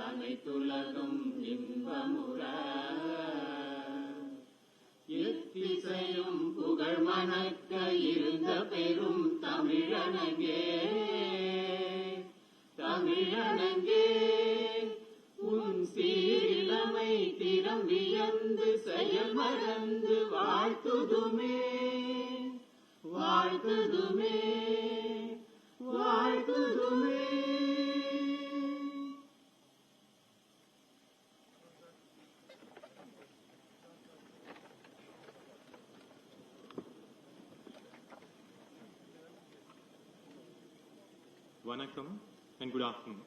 அனைத்துலகும் இன்பமுற எத்திசையும் புகழ் மணக்க இருந்த பெரும் தமிழனங்கே தமிழனங்கே உன் சீரிழமை திறம் வியந்து செயல் மறந்து வாழ்த்துதுமே வாழ்த்துதுமே வாழ்த்துதுமே. Vanakkam and good afternoon.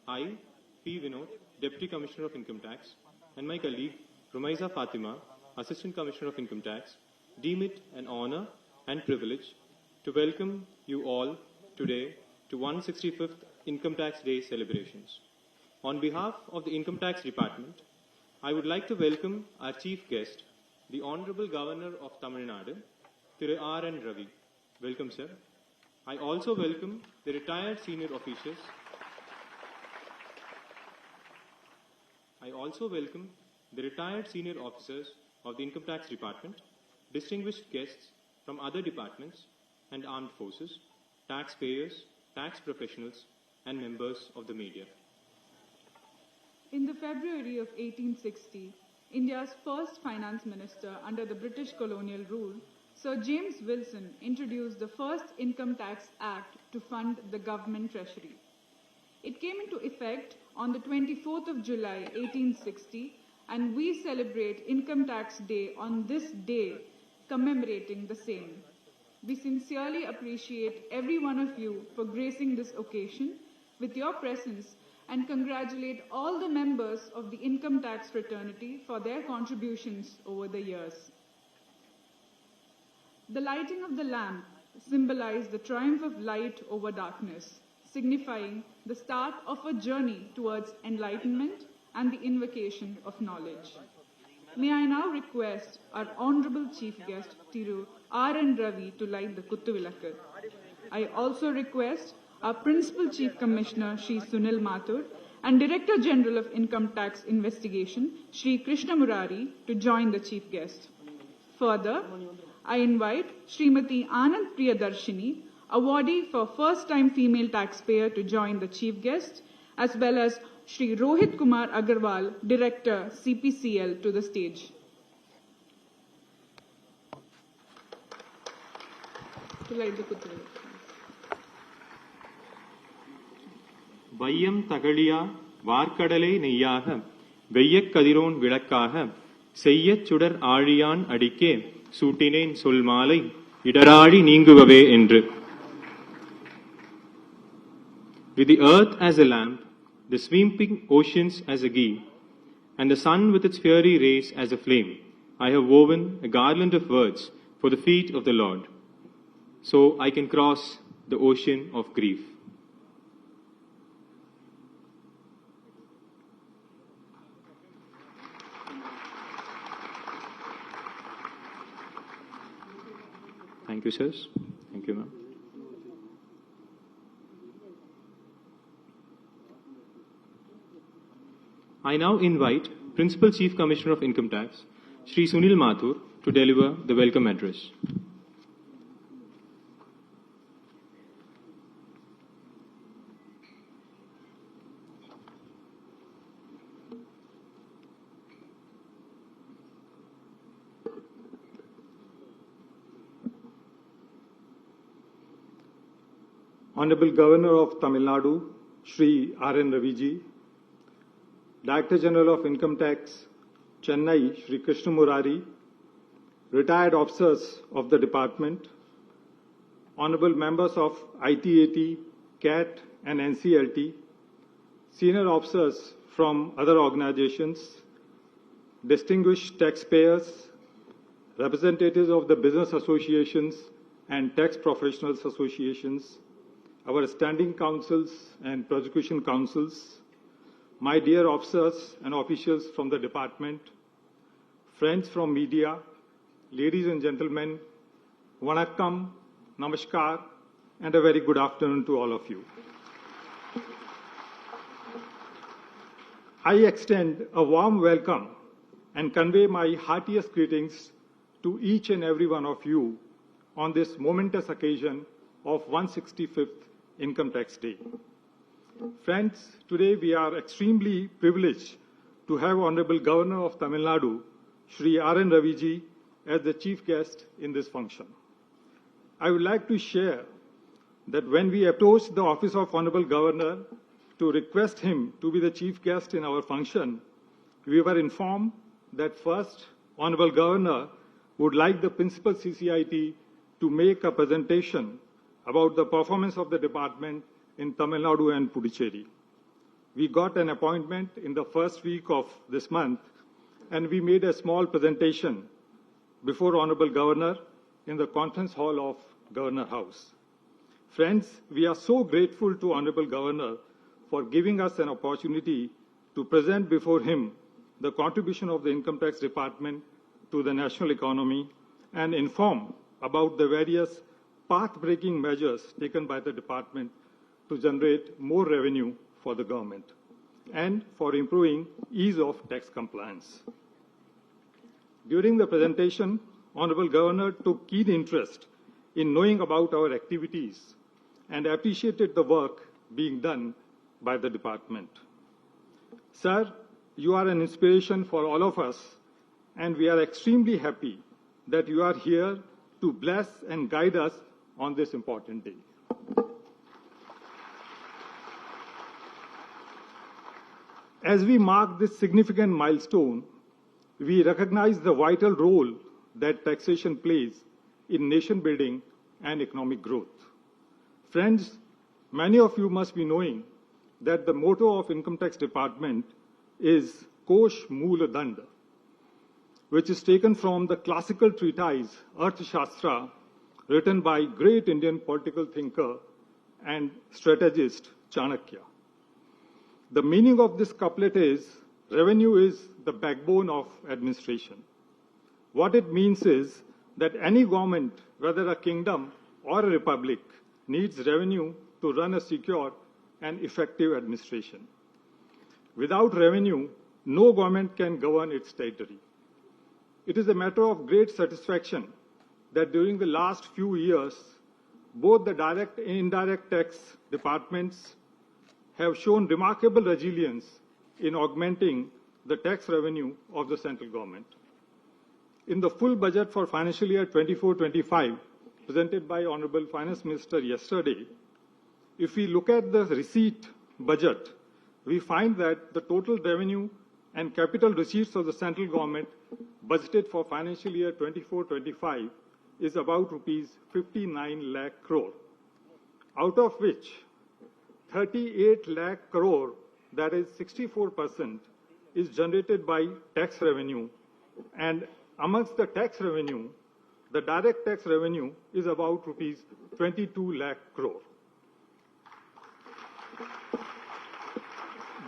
I, P. Vinod, Deputy Commissioner of Income Tax, and my colleague Rumaiza Fatima, Assistant Commissioner of Income Tax, deem it an honor and privilege to welcome you all today to 165th Income Tax Day celebrations. On behalf of the Income Tax Department, I would like to welcome our chief guest, the Honorable Governor of Tamil Nadu, Thiru R. N. Ravi. Welcome, sir. I also welcome the retired senior officials. I also welcome the retired senior officers of the Income Tax Department, distinguished guests from other departments and armed forces, taxpayers, tax professionals, and members of the media. In the February of 1860, India's first finance minister under the British colonial rule, Sir James Wilson introduced the first Income Tax Act to fund the government treasury. It came into effect on the 24th of July 1860, and we celebrate Income Tax Day on this day, commemorating the same. We sincerely appreciate every one of you for gracing this occasion with your presence and congratulate all the members of the income tax fraternity for their contributions over the years. The lighting of the lamp symbolized the triumph of light over darkness, signifying the start of a journey towards enlightenment and the invocation of knowledge. May I now request our Honorable Chief Guest, Thiru R. N. Ravi, to light the Kuttuvilakku. I also request our Principal Chief Commissioner, Shri Sunil Mathur, and Director General of Income Tax Investigation, Shri Krishna Murari, to join the Chief Guest. Further, I invite Srimati Anand Priyadarshini, awardee for first-time female taxpayer, to join the Chief Guest, as well as Shri Rohit Kumar Agarwal, Director, CPCL, to the stage. To light the Puthiya. வையம் தகழியா வார்க்கடலை நெய்யாக வெய்யக் கதிரோன் விளக்காக செய்யச் சுடர் ஆழியான் அடிக்கே சூட்டினேன் சொல் மாலை இடராழி நீங்குவவே என்று. With the earth as a lamp, the sweeping oceans as a ghee, and the sun with its fiery rays as a flame, I have woven a garland of words for the feet of the Lord, so I can cross the ocean of grief. Thank you, sirs. Thank you, ma'am. I now invite Principal Chief Commissioner of Income Tax, Shri Sunil Mathur, to deliver the welcome address. Honorable Governor of Tamil Nadu, Shri R.N. Ravi ji, Director General of Income Tax, Chennai, Shri Krishna Murari, retired officers of the department, honorable members of ITAT, CAT and NCLT, senior officers from other organizations, distinguished taxpayers, representatives of the business associations and tax professionals associations, our standing councils and prosecution councils, my dear officers and officials from the department, friends from media, ladies and gentlemen, Vanakkam, Namaskar, and a very good afternoon to all of you. I extend a warm welcome and convey my heartiest greetings to each and every one of you on this momentous occasion of 165th Income Tax Day. Friends, today we are extremely privileged to have Honorable Governor of Tamil Nadu, Shri R.N. Ravi ji, as the chief guest in this function. I would like to share that when we approached the office of Honorable Governor to request him to be the chief guest in our function, we were informed that first, Honorable Governor would like the Principal CCIT to make a presentation about the performance of the department in Tamil Nadu and Puducherry. We got an appointment in the first week of this month, and we made a small presentation before Honorable Governor in the conference hall of Governor House. Friends, we are so grateful to Honorable Governor for giving us an opportunity to present before him the contribution of the Income Tax Department to the national economy and inform about the various path-breaking measures taken by the department to generate more revenue for the government and for improving ease of tax compliance. During the presentation, Honorable Governor took keen interest in knowing about our activities and appreciated the work being done by the department. Sir, you are an inspiration for all of us, and we are extremely happy that you are here to bless and guide us on this important day. As we mark this significant milestone, we recognize the vital role that taxation plays in nation building and economic growth. Friends, many of you must be knowing that the motto of Income Tax Department is Kosh Moola Danda, which is taken from the classical treatise Arthashastra, written by great Indian political thinker and strategist Chanakya. The meaning of this couplet is, revenue is the backbone of administration. What it means is that any government, whether a kingdom or a republic, needs revenue to run a secure and effective administration. Without revenue, no government can govern its territory. It is a matter of great satisfaction that during the last few years, both the direct and indirect tax departments, have shown remarkable resilience in augmenting the tax revenue of the central government. In the full budget for financial year 24-25, presented by Honorable Finance Minister yesterday, if we look at the receipt budget, we find that the total revenue and capital receipts of the central government budgeted for financial year 24-25 is about rupees 59 lakh crore, out of which 38 lakh crore, that is 64%, is generated by tax revenue, and amongst the tax revenue, the direct tax revenue is about rupees 22 lakh crore.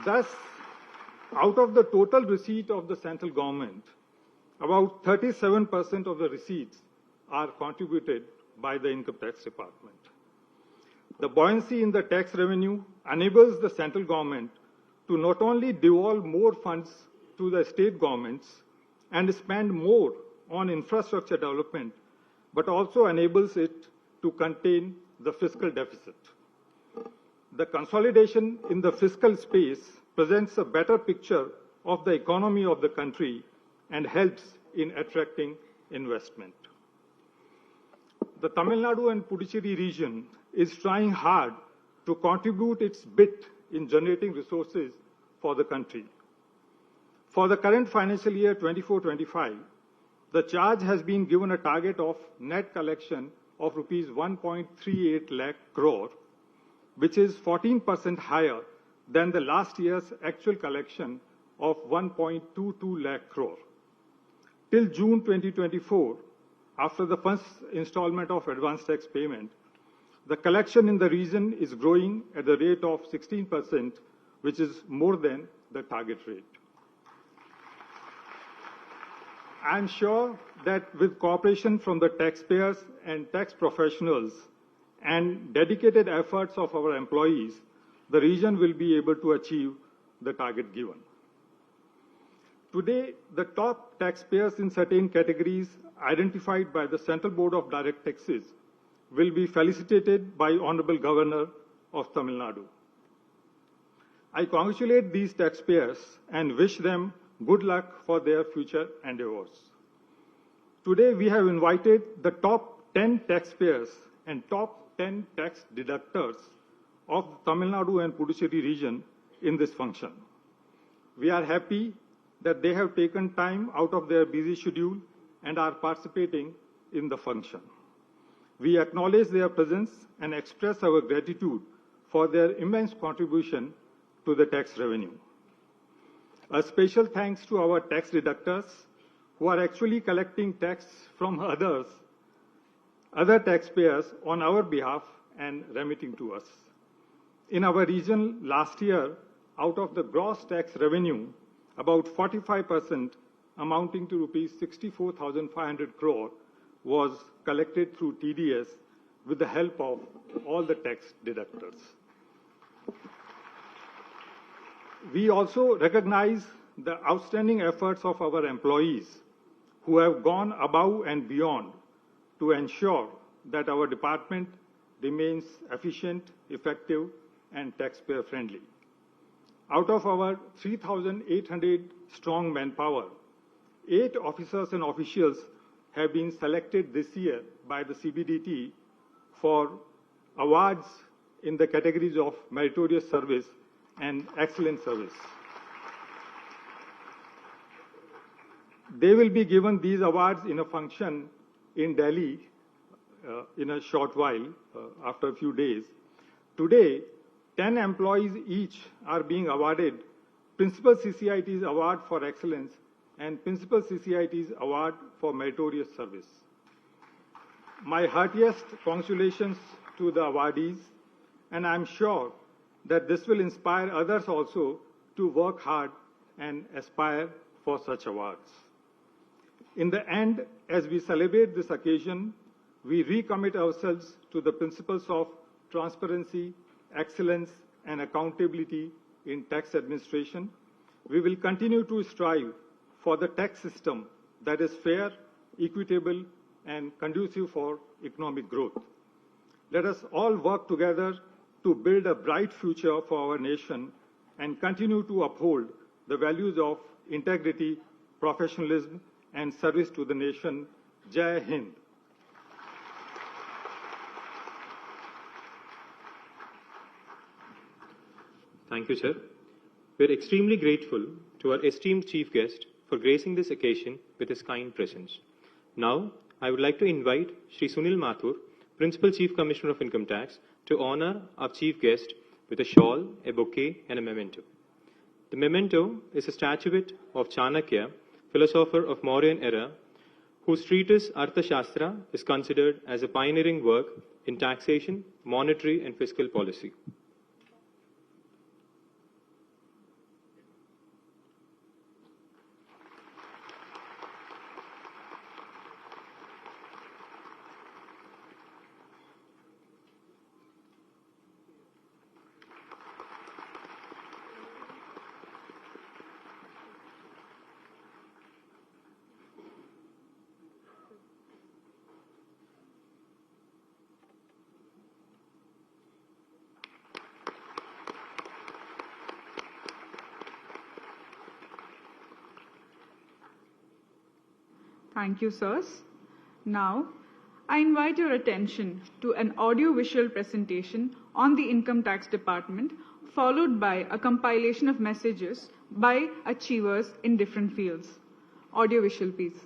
Thus, out of the total receipt of the central government, about 37% of the receipts are contributed by the income tax department. The buoyancy in the tax revenue enables the central government to not only devolve more funds to the state governments and spend more on infrastructure development, but also enables it to contain the fiscal deficit. The consolidation in the fiscal space presents a better picture of the economy of the country and helps in attracting investment. The Tamil Nadu and Puducherry region is trying hard to contribute its bit in generating resources for the country. For the current financial year 24-25, the charge has been given a target of net collection of rupees 1.38 lakh crore, which is 14% higher than the last year's actual collection of 1.22 lakh crore. Till June 2024, after the first installment of advance tax payment, the collection in the region is growing at the rate of 16%, which is more than the target rate. I am sure that with cooperation from the taxpayers and tax professionals and dedicated efforts of our employees, the region will be able to achieve the target given. Today, the top taxpayers in certain categories identified by the Central Board of Direct Taxes will be felicitated by Honorable Governor of Tamil Nadu. I congratulate these taxpayers and wish them good luck for their future endeavors. Today, we have invited the top 10 taxpayers and top 10 tax deductors of the Tamil Nadu and Puducherry region in this function. We are happy that they have taken time out of their busy schedule and are participating in the function. We acknowledge their presence and express our gratitude for their immense contribution to the tax revenue. A special thanks to our tax deductors who are actually collecting tax from other taxpayers on our behalf and remitting to us. In our region last year, out of the gross tax revenue, about 45%, amounting to rupees 64,500 crore, was collected through TDS with the help of all the tax deductors. We also recognize the outstanding efforts of our employees who have gone above and beyond to ensure that our department remains efficient, effective, and taxpayer-friendly. Out of our 3,800 strong manpower, 8 officers and officials have been selected this year by the CBDT for awards in the categories of meritorious service and excellent service. They will be given these awards in a function in Delhi in a short while, after a few days. Today, 10 employees each are being awarded Principal CCIT's Award for Excellence and Principal CCIT's Award for Meritorious Service. My heartiest congratulations to the awardees, and I'm sure that this will inspire others also to work hard and aspire for such awards. In the end, as we celebrate this occasion, we recommit ourselves to the principles of transparency, excellence, and accountability in tax administration. We will continue to strive for the tax system that is fair, equitable, and conducive for economic growth. Let us all work together to build a bright future for our nation and continue to uphold the values of integrity, professionalism, and service to the nation. Jai Hind. Thank you, sir. We are extremely grateful to our esteemed chief guest for gracing this occasion with his kind presence. Now, I would like to invite Shri Sunil Mathur, Principal Chief Commissioner of Income Tax, to honor our chief guest with a shawl, a bouquet, and a memento. The memento is a statuette of Chanakya, philosopher of Mauryan era, whose treatise Arthashastra is considered as a pioneering work in taxation, monetary, and fiscal policy. Thank you, sirs. Now, I invite your attention to an audio-visual presentation on the Income Tax Department, followed by a compilation of messages by achievers in different fields. Audio-visual, please.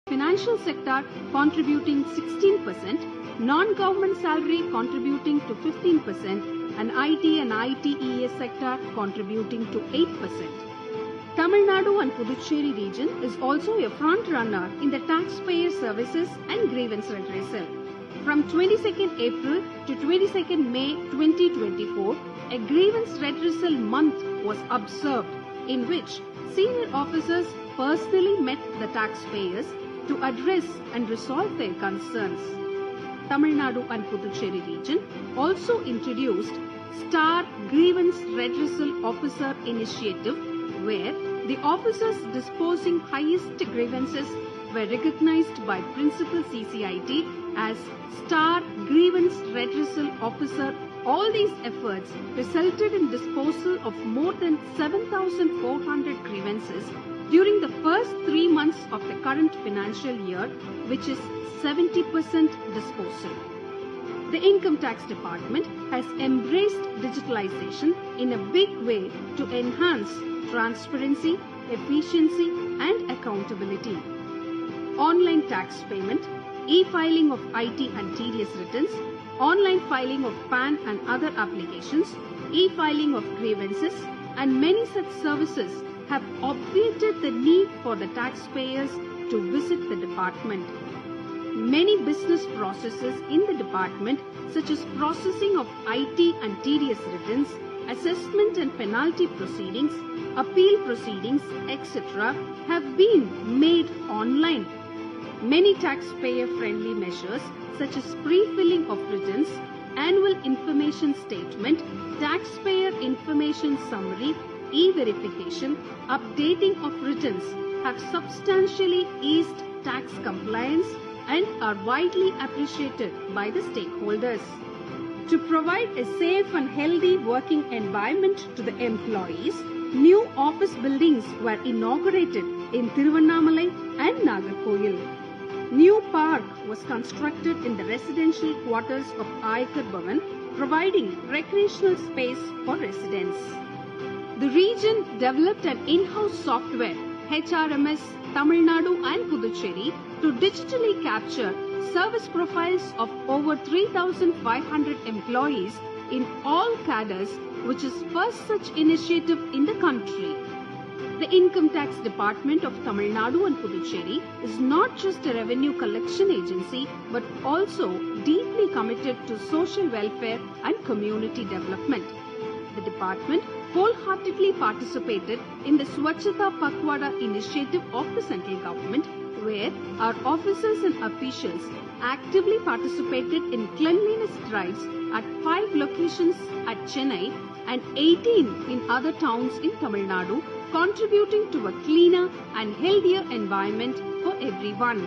Financial sector contributing 16%, non-government salary contributing to 15%, and IT and ITES sector contributing to 8%. Tamil Nadu and Puducherry region is also a front runner in the taxpayer services and grievance redressal. From 22nd April to 22nd May 2024, a grievance redressal month was observed in which senior officers personally met the taxpayers to address and resolve their concerns. Tamil Nadu and Puducherry region also introduced Star Grievance Redressal Officer Initiative, where the officers disposing highest grievances were recognized by Principal CCIT as Star Grievance Redressal Officer All these efforts resulted in disposal of more than 7,400 grievances during the first 3 months of the current financial year, which is 70% disposal. The Income Tax Department has embraced digitalization in a big way to enhance transparency, efficiency and accountability. Online tax payment, e-filing of IT and TDS returns, online filing of PAN and other applications, e-filing of grievances and many such services have obviated the need for the taxpayers to visit the department. Many business processes in the department, such as processing of IT and TDS returns, assessment and penalty proceedings, appeal proceedings, etc., have been made online. Many taxpayer-friendly measures, such as pre-filling of returns, annual information statement, taxpayer information summary, e-verification, updating of returns, have substantially eased tax compliance and are widely appreciated by the stakeholders. To provide a safe and healthy working environment to the employees, new office buildings were inaugurated in Thiruvannamalai and Nagarkoil. New park was constructed in the residential quarters of Ayakar Bhavan, providing recreational space for residents. The region developed an in-house software, HRMS, Tamil Nadu and Puducherry, to digitally capture service profiles of over 3,500 employees in all cadres, which is first such initiative in the country. The Income Tax Department of Tamil Nadu and Puducherry is not just a revenue collection agency but also deeply committed to social welfare and community development. The department wholeheartedly participated in the Swachhata Pakhwada initiative of the central government, where our officers and officials actively participated in cleanliness drives at 5 locations at Chennai and 18 in other towns in Tamil Nadu, contributing to a cleaner and healthier environment for everyone.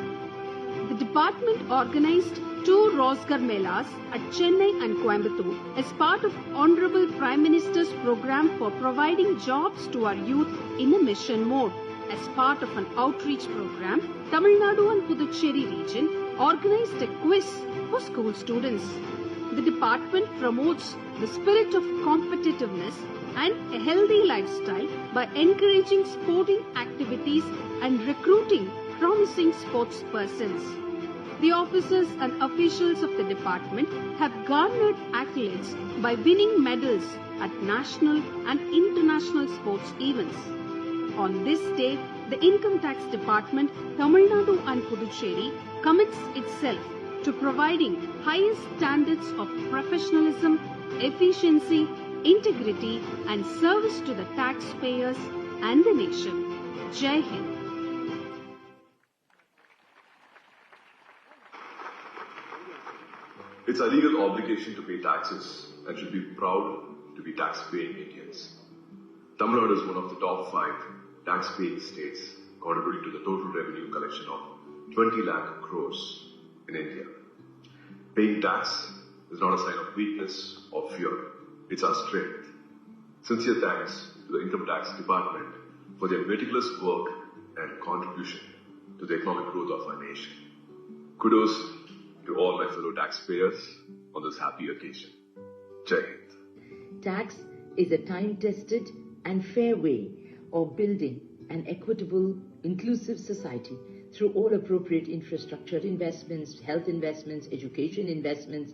The department organized 2 Rozgar Melas at Chennai and Coimbatore as part of Honorable Prime Minister's program for providing jobs to our youth in a mission mode. As part of an outreach program, Tamil Nadu and Puducherry region organized a quiz for school students. The department promotes the spirit of competitiveness and a healthy lifestyle by encouraging sporting activities and recruiting promising sports persons. The officers and officials of the department have garnered accolades by winning medals at national and international sports events. On this day, the Income Tax Department, Tamil Nadu and Puducherry commits itself to providing highest standards of professionalism, efficiency, integrity and service to the taxpayers and the nation. Jai Hind. It's our legal obligation to pay taxes and should be proud to be tax-paying Indians. Tamil Nadu is one of the top 5 tax-paying states, contributing to the total revenue collection of 20 lakh crores in India. Paying tax is not a sign of weakness or fear. It's our strength. Sincere thanks to the Income Tax Department for their meticulous work and contribution to the economic growth of our nation. Kudos to all my fellow taxpayers on this happy occasion. Jai Hind. Tax is a time-tested and fair way of building an equitable, inclusive society through all appropriate infrastructure investments, health investments, education investments,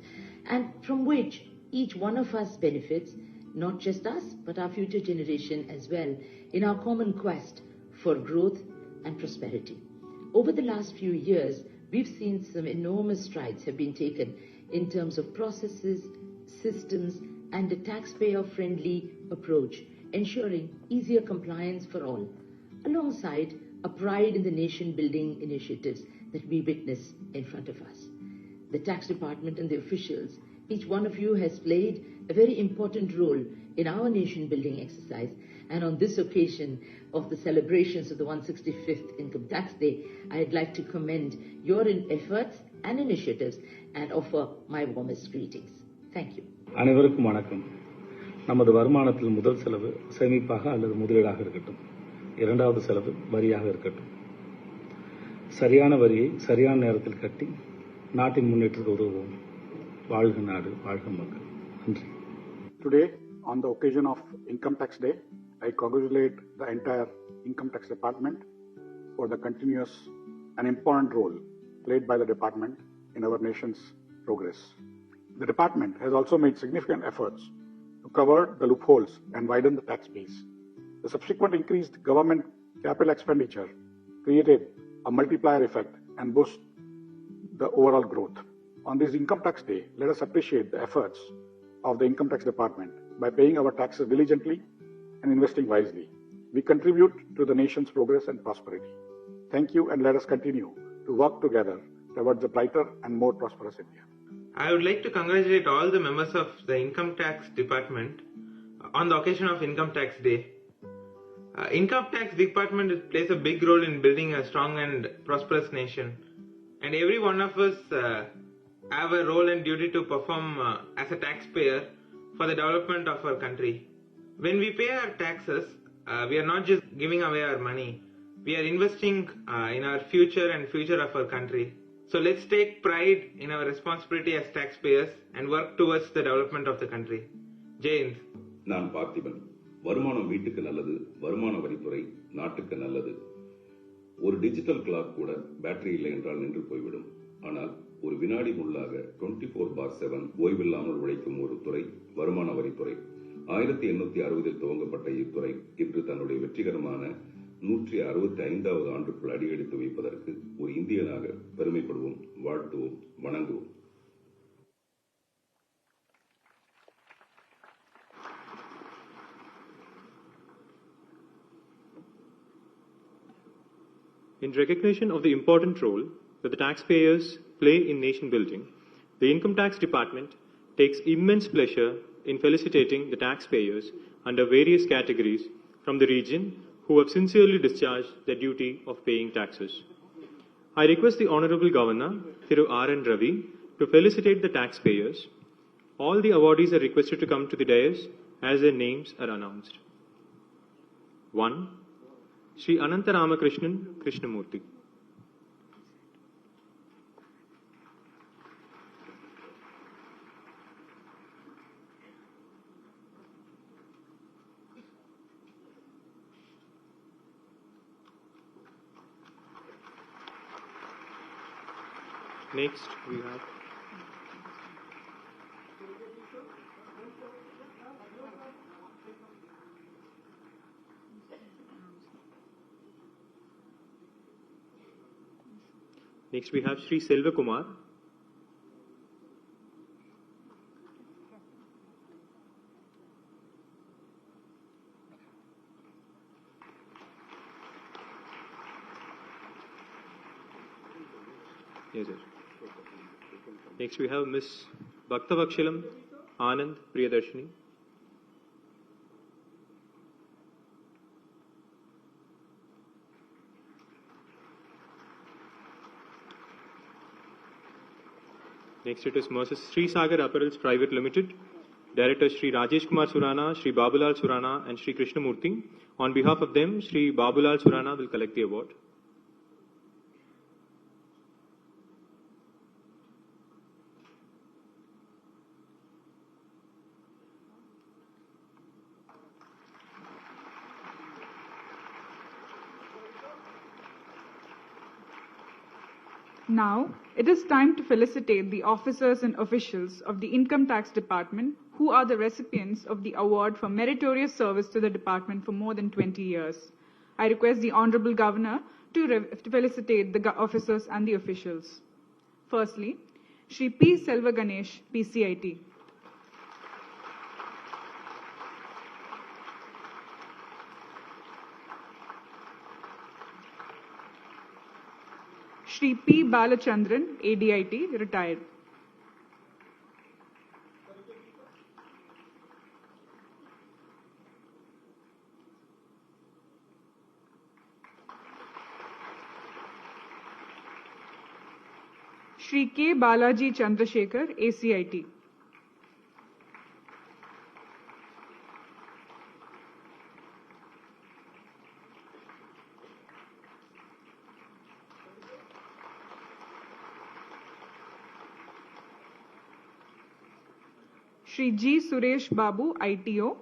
and from which each one of us benefits, not just us, but our future generation as well, in our common quest for growth and prosperity. Over the last few years, we've seen some enormous strides have been taken in terms of processes, systems, and a taxpayer-friendly approach, ensuring easier compliance for all, alongside a pride in the nation-building initiatives that we witness in front of us. The tax department and the officials, each one of you has played a very important role in our nation-building exercise, and on this occasion of the celebrations of the 165th Income Tax Day, I'd like to commend your efforts and initiatives and offer my warmest greetings. Thank you. அனைவருக்கும் வணக்கம். நமது வருமானத்தில் முதல் செலவு சேமிப்பாக அல்லது முதலீடாக இருக்கட்டும். இரண்டாவது செலவு வரியாக இருக்கட்டும். சரியான வரியை சரியான நேரத்தில் கட்டி நாட்டின் முன்னேற்றத்துக்கு உதவுவோம். வாழ்க நாடு, வாழ்க மக்கள். நன்றி. Today, on the occasion of Income Tax Day, I congratulate the entire Income Tax Department for the continuous and important role played by the department in our nation's progress. The department has also made significant efforts to cover the loopholes and widen the tax base. The subsequent increased government capital expenditure created a multiplier effect and boost the overall growth. On this Income Tax Day, let us appreciate the efforts of the Income Tax Department by paying our taxes diligently and investing wisely. We contribute to the nation's progress and prosperity. Thank you, and let us continue to work together towards a brighter and more prosperous India. I would like to congratulate all the members of the Income Tax Department on the occasion of Income Tax Day. Income Tax Department plays a big role in building a strong and prosperous nation, and every one of us have a role and duty to perform as a taxpayer for the development of our country. When we pay our taxes, we are not just giving away our money, we are investing in our future and future of our country. So let's take pride in our responsibility as taxpayers and work towards the development of the country. Jai Hind. நான் பார்த்திபன். வருமானம் வீட்டுக்கு நல்லது, வருமான வரித்துறை நாட்டுக்கு நல்லது. ஒரு digital clock கூட பேட்டரி இல்லை என்றால் நின்று போய்விடும். ஆனால் ஒரு வினாடி முள்ளாக 24/7 ஓய்வில்லாமல் உழைக்கும் ஒரு துறை வருமான வரித்துறை. 1860 துவங்கப்பட்ட இத்துறை இன்று தன்னுடைய வெற்றிகரமான 165வது ஆண்டுக்குள் அடியெடுத்து வைப்பதற்கு ஒரு இந்தியனாக பெருமைப்படுவோம், வாழ்த்துவோம், வணங்குவோம். In recognition of the important role that the taxpayers play in nation building, the Income Tax Department takes immense pleasure in felicitating the taxpayers under various categories from the region who have sincerely discharged their duty of paying taxes. I request the Honorable Governor, Thiru R.N. Ravi, to felicitate the taxpayers. All the awardees are requested to come to the dais as their names are announced. 1. Shri Ananta Ramakrishnan Krishnamurthy. Next, we have Shri Selva Kumar. Yes, sir. Next we have Miss Bhaktavakshalam Anand Priyadarshini. Next it is Mrs. Sri Sagar Apparels Private Limited. Director Shri Rajesh Kumar Surana, Shri Babulal Surana and Shri Krishnamurthy. On behalf of them, Shri Babulal Surana will collect the award. Now, it is time to felicitate the officers and officials of the Income Tax Department who are the recipients of the award for meritorious service to the department for more than 20 years. I request the Honorable Governor to felicitate the officers and the officials. Firstly, Shri P. Selva Ganesh, PCIT. Shri P. Balachandran, ADIT, retired. Shri K. Balaji Chandrasekhar, ACIT. Shri G. Suresh Babu, ITO.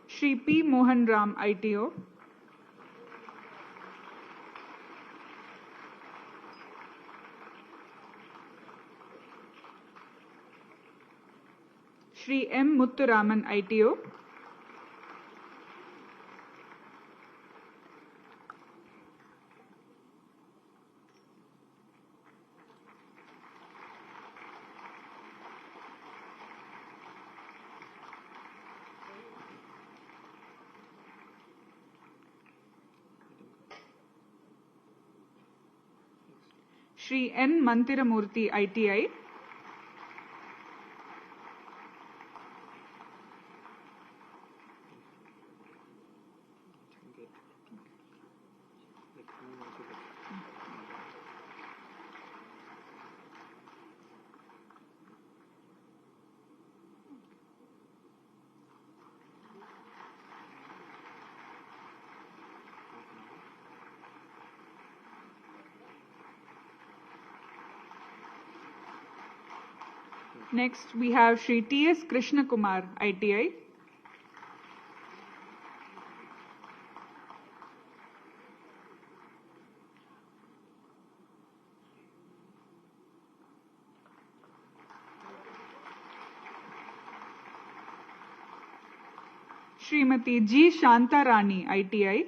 Shri P. Mohan Ram, ITO. Shri M. Mutturaman, ITO. Shri N. Mantiramurthy, ITI. Next, we have Shri T.S. Krishna Kumar, ITI. Srimati G. Shanta Rani, ITI.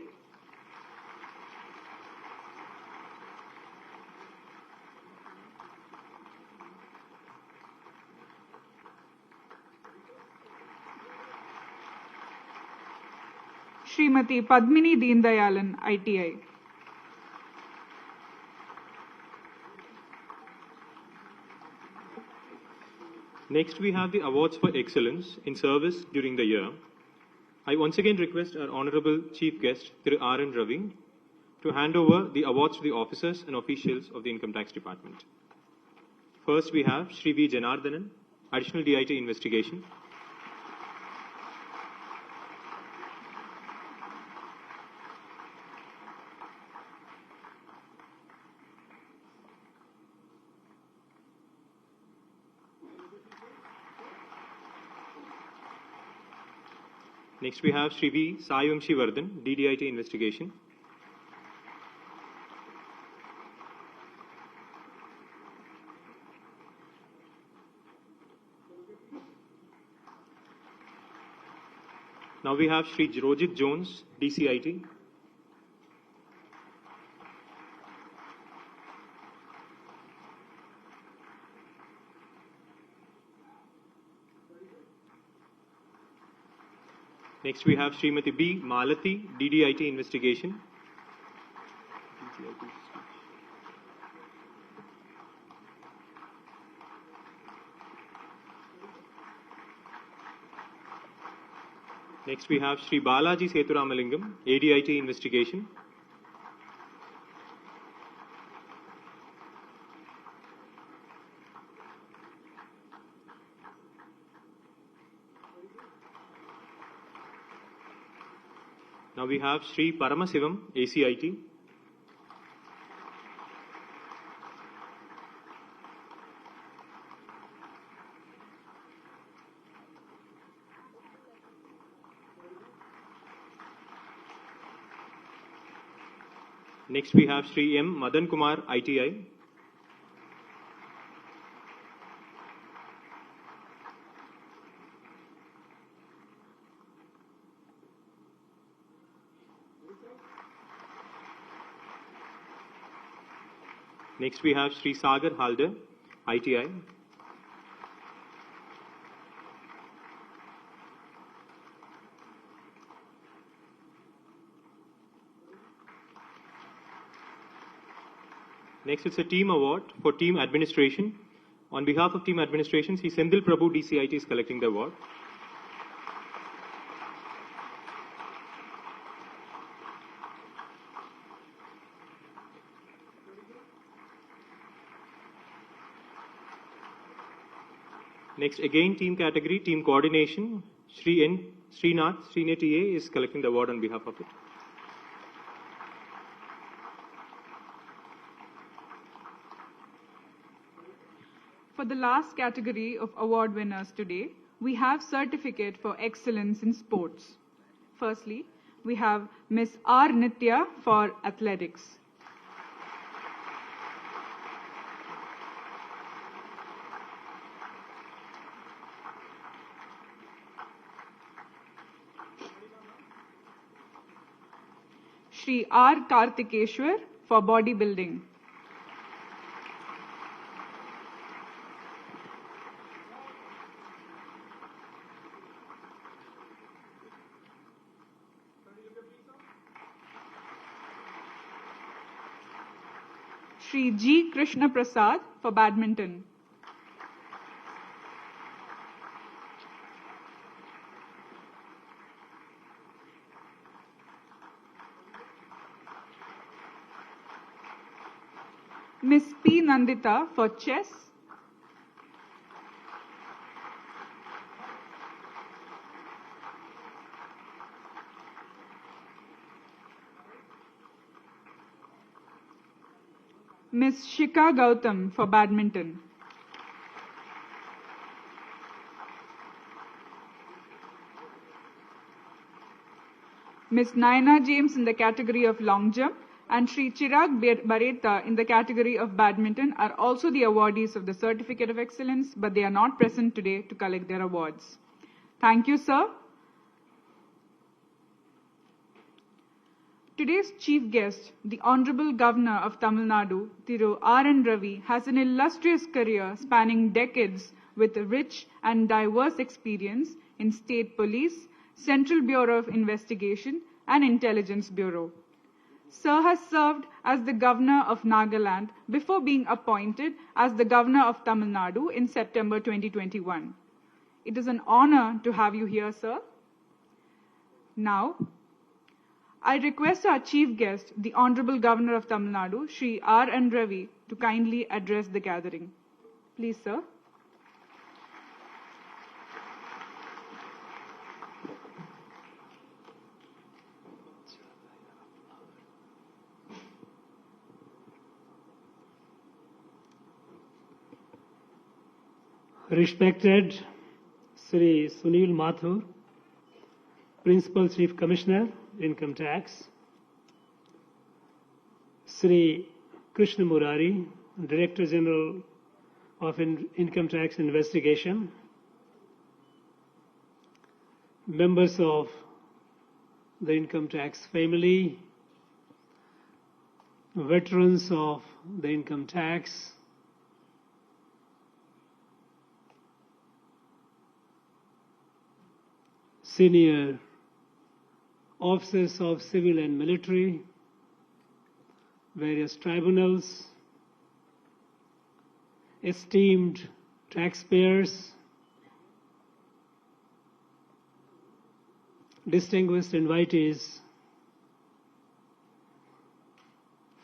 Srimati Padmini Deendayalan, ITI. Next, we have the awards for excellence in service during the year. I once again request our Honorable Chief Guest, Thiru R. N. Ravi, to hand over the awards to the officers and officials of the Income Tax Department. First, we have Shri V. Janardhanan, Additional DIT Investigation. Next, we have Shri V. Saivamshi Vardhan, DDIT Investigation. Now we have Shri Rojit Jones, DCIT. Next, we have Srimati B. Malathi, DDIT Investigation. Next, we have Shri Balaji Seturamalingam, ADIT Investigation. Now we have Shri Paramasivam, ACIT. Next we have Shri M. Madan Kumar, ITI. Next we have Shri Sagar Halder, ITI. Next, it's a team award for team administration. On behalf of team administration, Sri Sendil Prabhu, DCIT, is collecting the award. Next, again, team category, team coordination, Shri N. Srinath TA is collecting the award on behalf of it. For the last category of award winners today, we have Certificate for Excellence in Sports. Firstly, we have Ms. R. Nitya for Athletics. Shri R. Karthikeshwar for Bodybuilding. Shri G. Krishna Prasad for Badminton. Miss P. Nandita for Chess. Miss Shika Gautam for Badminton. Miss Naina James in the category of long jump and Shri Chirag Bareta in the category of badminton are also the awardees of the Certificate of Excellence, but they are not present today to collect their awards. Thank you, sir. Today's chief guest, the Honorable Governor of Tamil Nadu, Thiru R. Ravi, has an illustrious career spanning decades with a rich and diverse experience in State Police, Central Bureau of Investigation, and Intelligence Bureau. Sir has served as the Governor of Nagaland before being appointed as the Governor of Tamil Nadu in September 2021. It is an honor to have you here, sir. Now, I request our chief guest, the Honorable Governor of Tamil Nadu, Shri R. N. Ravi, to kindly address the gathering. Please, sir. Respected Sri Sunil Mathur, Principal Chief Commissioner, Income Tax, Sri Krishna Murari, Director General of Income Tax Investigation, members of the Income Tax family, veterans of the Income Tax, senior officers of civil and military, various tribunals, esteemed taxpayers, distinguished invitees,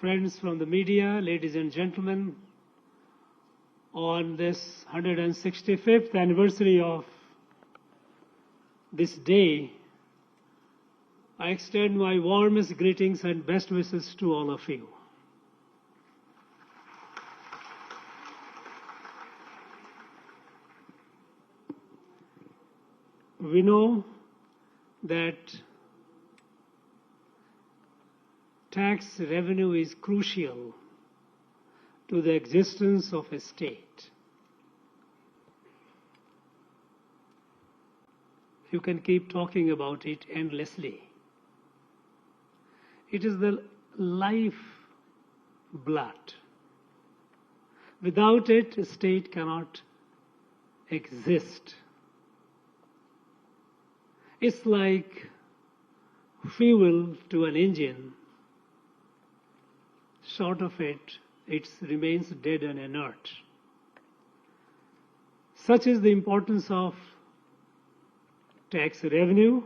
friends from the media, ladies and gentlemen, on this 165th anniversary of this day, I extend my warmest greetings and best wishes to all of you. We know that tax revenue is crucial to the existence of a state. You can keep talking about it endlessly. It is the life blood. Without it, a state cannot exist. It's like fuel to an engine. Short of it, it remains dead and inert. Such is the importance of tax revenue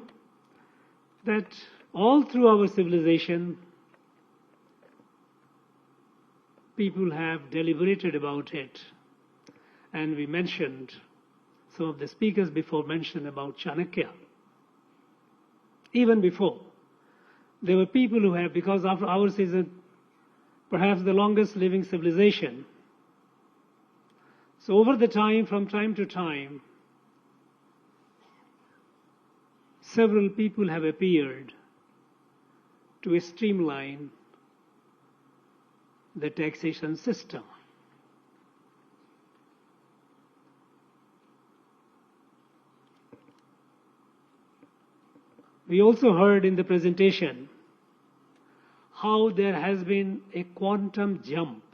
that all through our civilization, people have deliberated about it. And we mentioned, some of the speakers before mentioned about Chanakya. Even before, there were people who have, because after ours is perhaps the longest living civilization. So over the time, from time to time, several people have appeared to streamline the taxation system. We also heard in the presentation how there has been a quantum jump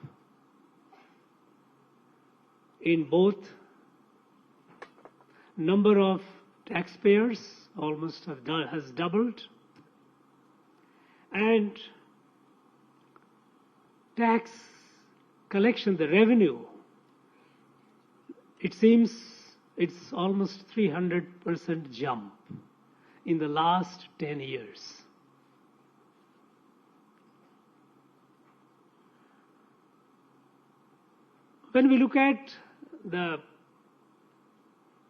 in both number of taxpayers, almost has doubled, and tax collection, the revenue, it seems it's almost 300% jump in the last 10 years. When we look at the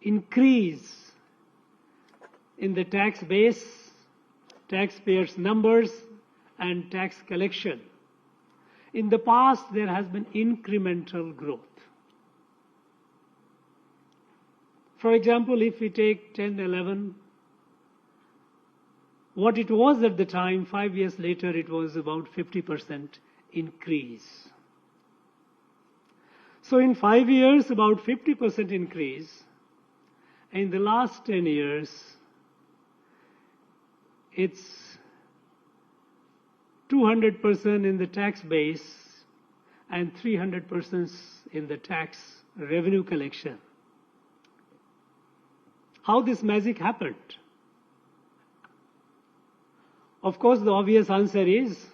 increase in the tax base, taxpayers' numbers, and tax collection, in the past there has been incremental growth. For example, if we take 10, 11, what it was at the time, 5 years later, it was about 50% increase. So in 5 years, about 50% increase. In the last 10 years, it's 200% in the tax base and 300% in the tax revenue collection. How this magic happened? Of course, the obvious answer is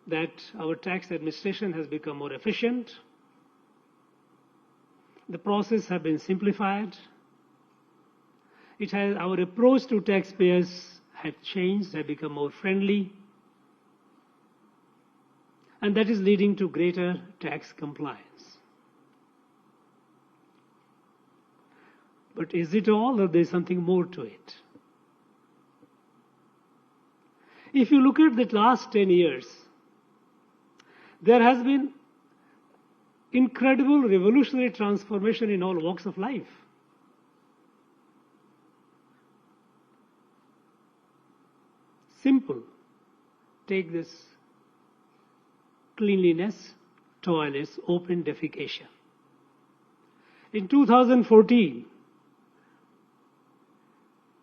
that our tax administration has become more efficient. The process has been simplified. Our approach to taxpayers had changed, had become more friendly. And that is leading to greater tax compliance. But is it all, or there's something more to it? If you look at the last 10 years, there has been incredible revolutionary transformation in all walks of life. Simple. Take this cleanliness, toilets, open defecation. In 2014,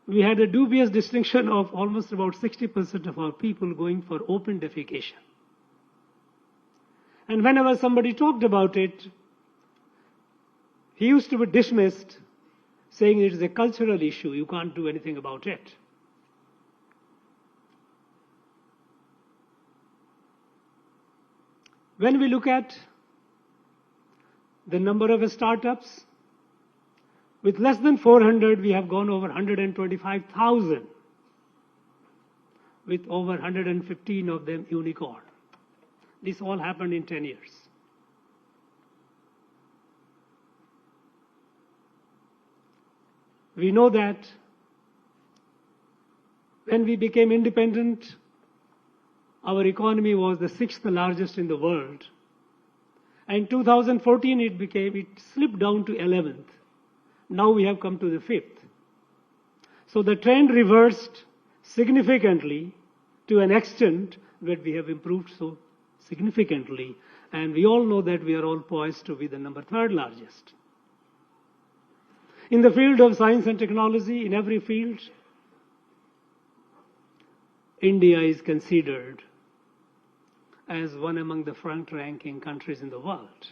we had a dubious distinction of almost about 60% of our people going for open defecation. And whenever somebody talked about it, he used to be dismissed, saying it is a cultural issue, you can't do anything about it. When we look at the number of startups, with less than 400, we have gone over 125,000, with over 115 of them unicorn. This all happened in 10 years. We know that when we became independent, our economy was the 6th largest in the world. And in 2014, it slipped down to 11th. Now we have come to the 5th. So the trend reversed significantly to an extent that we have improved so significantly. And we all know that we are all poised to be the number 3rd largest. In the field of science and technology, in every field, India is considered as one among the front-ranking countries in the world.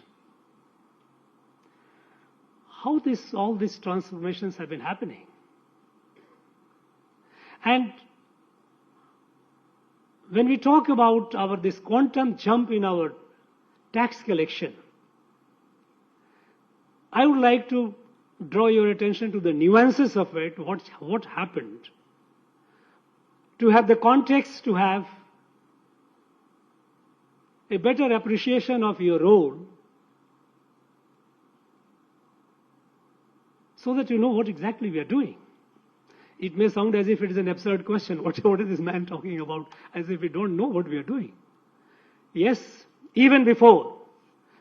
How all these transformations have been happening. And when we talk about this quantum jump in our tax collection, I would like to draw your attention to the nuances of it, what happened. To have the context, to have a better appreciation of your role, so that you know what exactly we are doing. It may sound as if it is an absurd question. What is this man talking about? As if we don't know what we are doing. Yes, even before,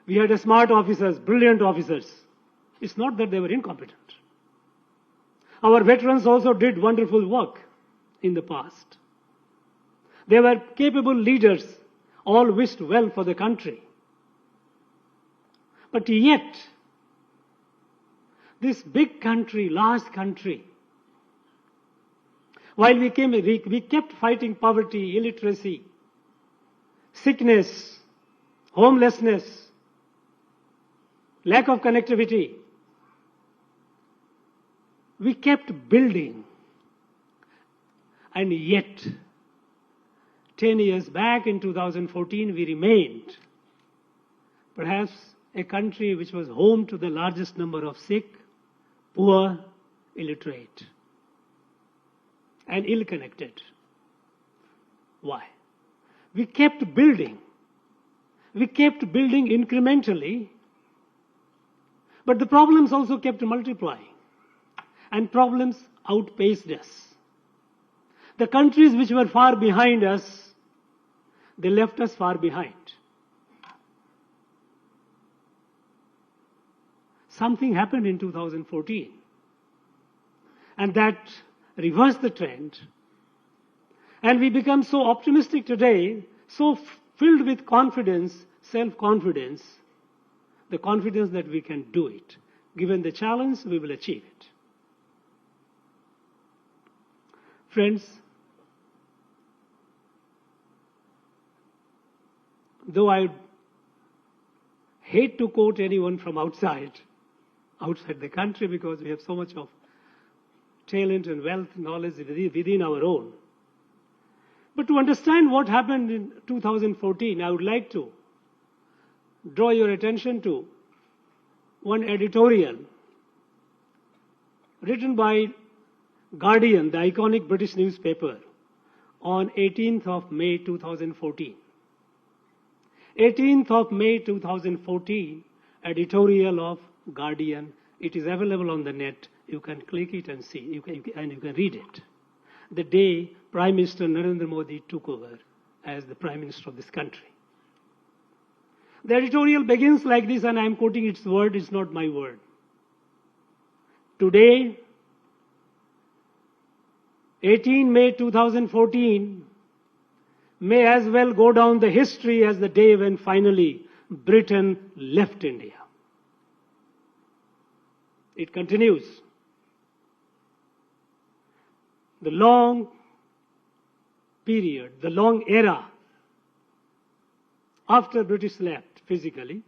we had smart officers, brilliant officers. It's not that they were incompetent. Our veterans also did wonderful work in the past. They were capable leaders, all wished well for the country. But yet, this big country, large country, while we kept fighting poverty, illiteracy, sickness, homelessness, lack of connectivity, we kept building. And yet, 10 years back in 2014, we remained perhaps a country which was home to the largest number of sick, poor, illiterate, and ill-connected. Why? We kept building. We kept building incrementally, but the problems also kept multiplying, and problems outpaced us. The countries which were far behind us, they left us far behind. Something happened in 2014, and that reversed the trend. And we become so optimistic today, so filled with confidence, self-confidence, the confidence that we can do it. Given the challenge, we will achieve it. Friends, though I hate to quote anyone from outside the country, because we have so much of talent and wealth, knowledge within our own. But to understand what happened in 2014, I would like to draw your attention to one editorial written by Guardian, the iconic British newspaper, on 18th of May 2014. 18th of May 2014, editorial of Guardian. It is available on the net. You can click it and see, you can read it. The day Prime Minister Narendra Modi took over as the Prime Minister of this country. The editorial begins like this, and I am quoting its word, it's not my word. Today, 18 May 2014, may as well go down the history as the day when finally Britain left India. It continues. The long period, the long era after British left physically,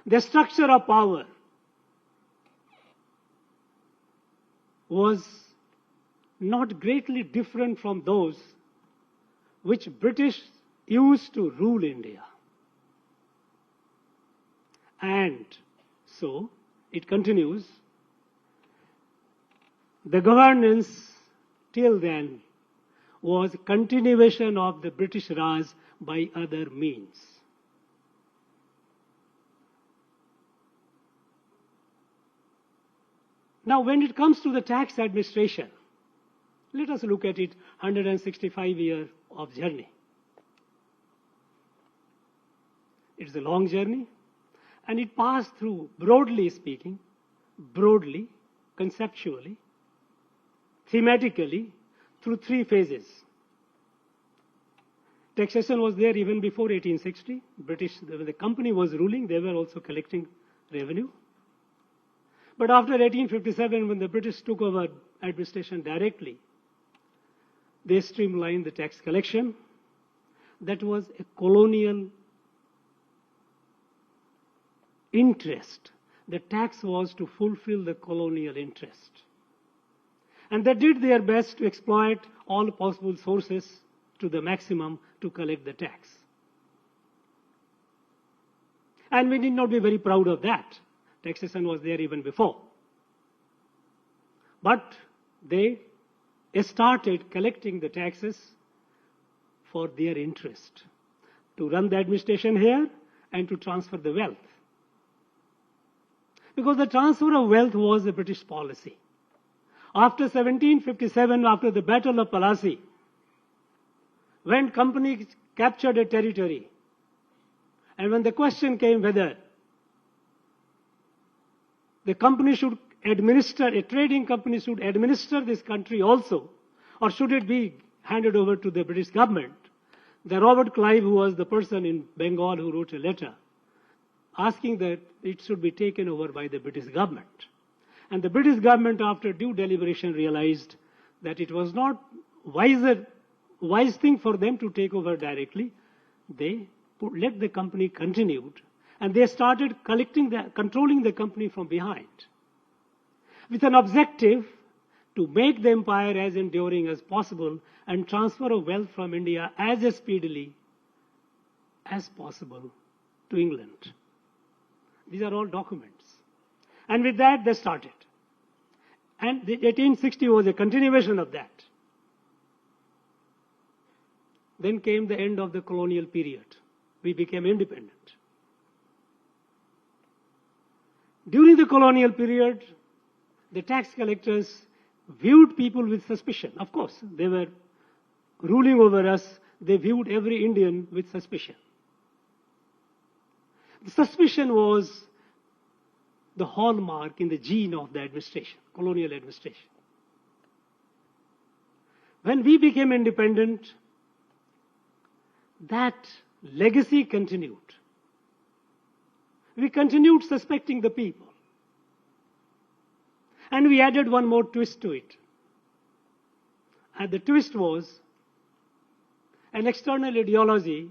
the structure of power was not greatly different from those which British used to rule India. And so, it continues, the governance till then was continuation of the British Raj by other means. Now, when it comes to the tax administration, let us look at it 165 years of journey. It's a long journey, and it passed through, broadly speaking, conceptually, thematically, through three phases. Taxation was there even before 1860. When the company was ruling, they were also collecting revenue. But after 1857, when the British took over administration directly, they streamlined the tax collection. That was a colonial interest. The tax was to fulfill the colonial interest. And they did their best to exploit all possible sources to the maximum to collect the tax. And we need not be very proud of that. Taxation was there even before. But they started collecting the taxes for their interest, to run the administration here and to transfer the wealth. Because the transfer of wealth was a British policy. After 1757, after the Battle of Plassey, when companies captured a territory, and when the question came whether the company should administer, a trading company should administer this country also, or should it be handed over to the British government, the Robert Clive, who was the person in Bengal who wrote a letter asking that it should be taken over by the British government. And the British government, after due deliberation, realized that it was not wise thing for them to take over directly. They let the company continue, and they started controlling the company from behind, with an objective to make the empire as enduring as possible and transfer of wealth from India as speedily as possible to England. These are all documents. And with that, they started. And the 1860 was a continuation of that. Then came the end of the colonial period. We became independent. During the colonial period, the tax collectors viewed people with suspicion. Of course, they were ruling over us. They viewed every Indian with suspicion. The suspicion was the hallmark in the gene of the administration, colonial administration. When we became independent, that legacy continued. We continued suspecting the people. And we added one more twist to it. And the twist was an external ideology,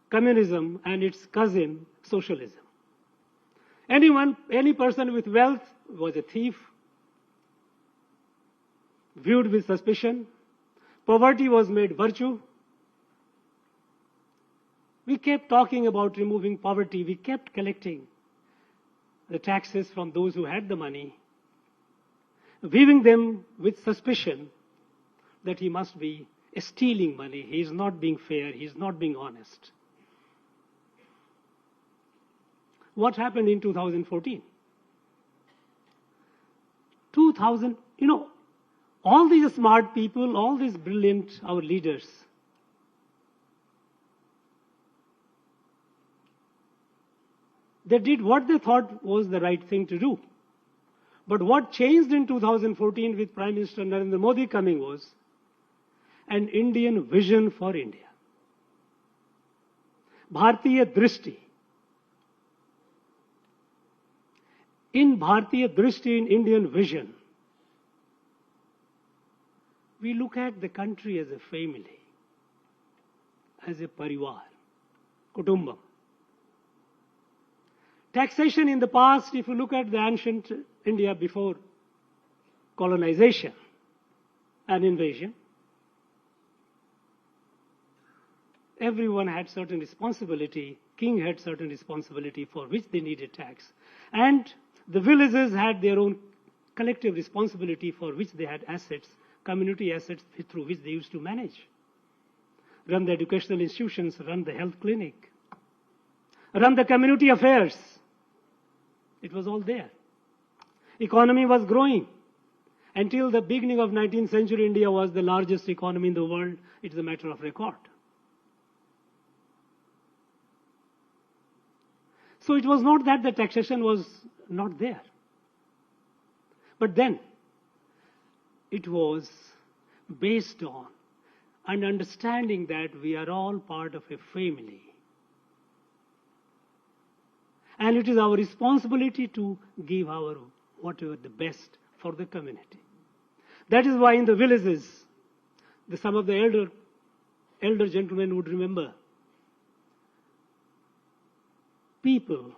communism, and its cousin, socialism. Any person with wealth was a thief, viewed with suspicion. Poverty was made virtue. We kept talking about removing poverty. We kept collecting the taxes from those who had the money, viewing them with suspicion that he must be stealing money. He is not being fair. He is not being honest. What happened in 2014? All these smart people, all these brilliant, our leaders, they did what they thought was the right thing to do. But what changed in 2014 with Prime Minister Narendra Modi coming was an Indian vision for India. Bharatiya Drishti. In Bharatiya Drishti, in Indian vision, we look at the country as a family, as a parivar, kutumbam. Taxation in the past, if you look at the ancient India before colonization and invasion, everyone had certain responsibility. King had certain responsibility for which they needed tax. And the villages had their own collective responsibility for which they had assets, community assets through which they used to manage. Run the educational institutions, run the health clinic, run the community affairs. It was all there. Economy was growing. Until the beginning of 19th century, India was the largest economy in the world. It is a matter of record. So it was not that the taxation was not there. But then, it was based on an understanding that we are all part of a family. And it is our responsibility to give our whatever the best for the community. That is why in the villages, some of the elder gentlemen would remember, people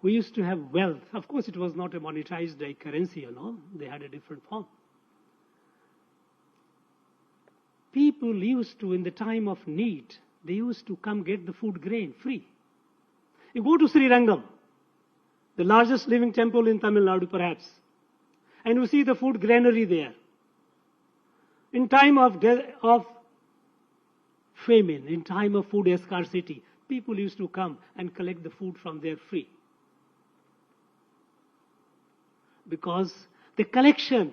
who used to have wealth, of course it was not a monetized like currency, they had a different form. People used to, in the time of need, they used to come get the food grain free. You go to Sri Rangam, the largest living temple in Tamil Nadu perhaps, and you see the food granary there. In time of famine, in time of food scarcity, people used to come and collect the food from there free. Because The collection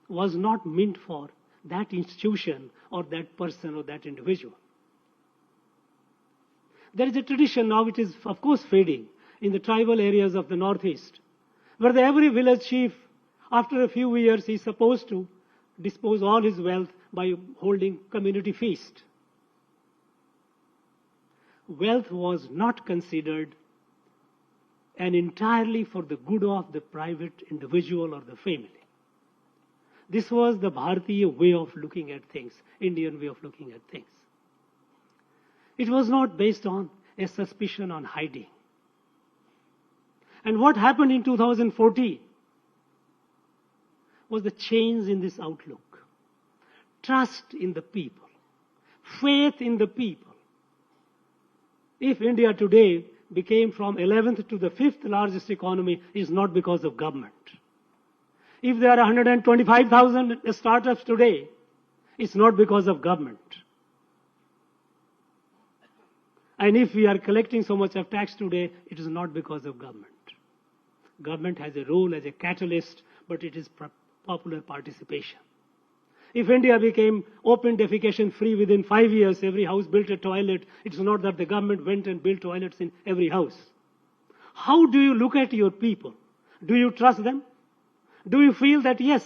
was not meant for that institution or that person or that individual. There is a tradition, now it is of course fading, in the tribal areas of the Northeast, where every village chief, after a few years, is supposed to dispose all his wealth by holding community feast. Wealth was not considered and entirely for the good of the private individual or the family. This was the Bharatiya way of looking at things, Indian way of looking at things. It was not based on a suspicion on hiding. And what happened in 2014 was the change in this outlook. Trust in the people, faith in the people. If India today became from 11th to the 5th largest economy, is not because of government. If there are 125,000 startups today, it's not because of government. And if we are collecting so much of tax today, it is not because of government. Government has a role as a catalyst, but it is popular participation. If India became open defecation free within 5 years, every house built a toilet, it's not that the government went and built toilets in every house. How do you look at your people? Do you trust them? Do you feel that yes,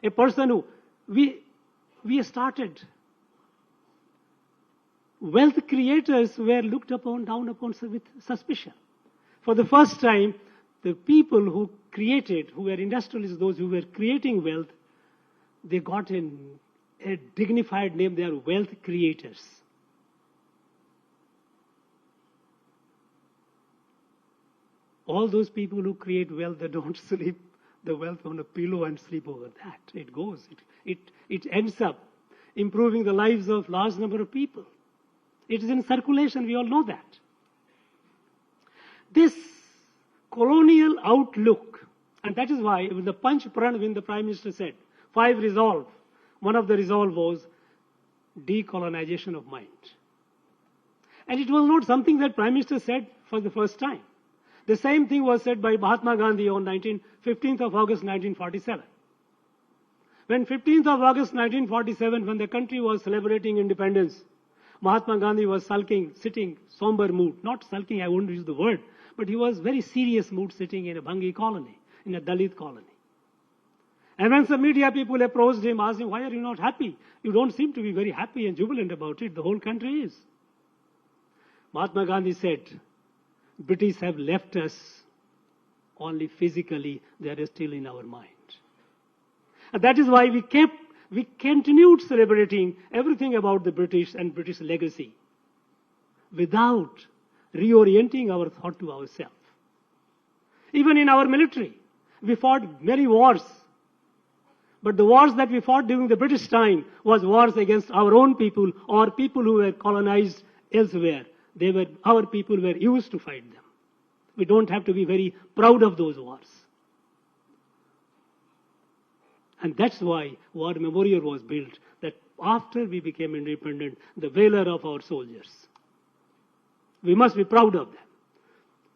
a person who, we started, wealth creators were looked upon, down upon with suspicion. For the first time, the people who created, who were industrialists, those who were creating wealth, they got a dignified name. They are wealth creators. All those people who create wealth, they don't sleep the wealth on a pillow and sleep over that. It goes. It ends up improving the lives of large number of people. It is in circulation. We all know that. This colonial outlook, and that is why when the Panch Pran, when the Prime Minister said, 5 resolve, one of the resolve was decolonization of mind. And it was not something that Prime Minister said for the first time. The same thing was said by Mahatma Gandhi on 15th of August 1947. When 15th of August 1947, when the country was celebrating independence, Mahatma Gandhi was sulking, sitting, somber mood. Not sulking, I won't use the word, but he was very serious mood sitting in a Bhangi colony, in a Dalit colony. And when some media people approached him, asked him, why are you not happy? You don't seem to be very happy and jubilant about it. The whole country is. Mahatma Gandhi said, British have left us only physically, they are still in our mind. And that is why we continued celebrating everything about the British and British legacy without reorienting our thought to ourselves. Even in our military, we fought many wars. But the wars that we fought during the British time was wars against our own people or people who were colonized elsewhere. Our people were used to fight them. We don't have to be very proud of those wars. And that's why War Memorial was built, that after we became independent, the valor of our soldiers. We must be proud of them.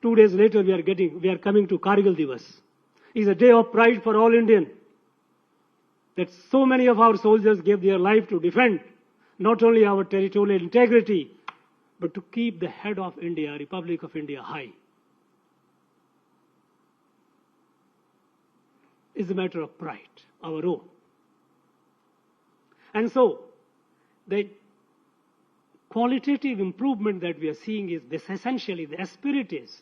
2 days later, we are coming to Kargil Divas. It's a day of pride for all Indians. That so many of our soldiers gave their life to defend not only our territorial integrity, but to keep the head of India, Republic of India, high. It's a matter of pride, our own. And so, the qualitative improvement that we are seeing is this essentially, the spirit is,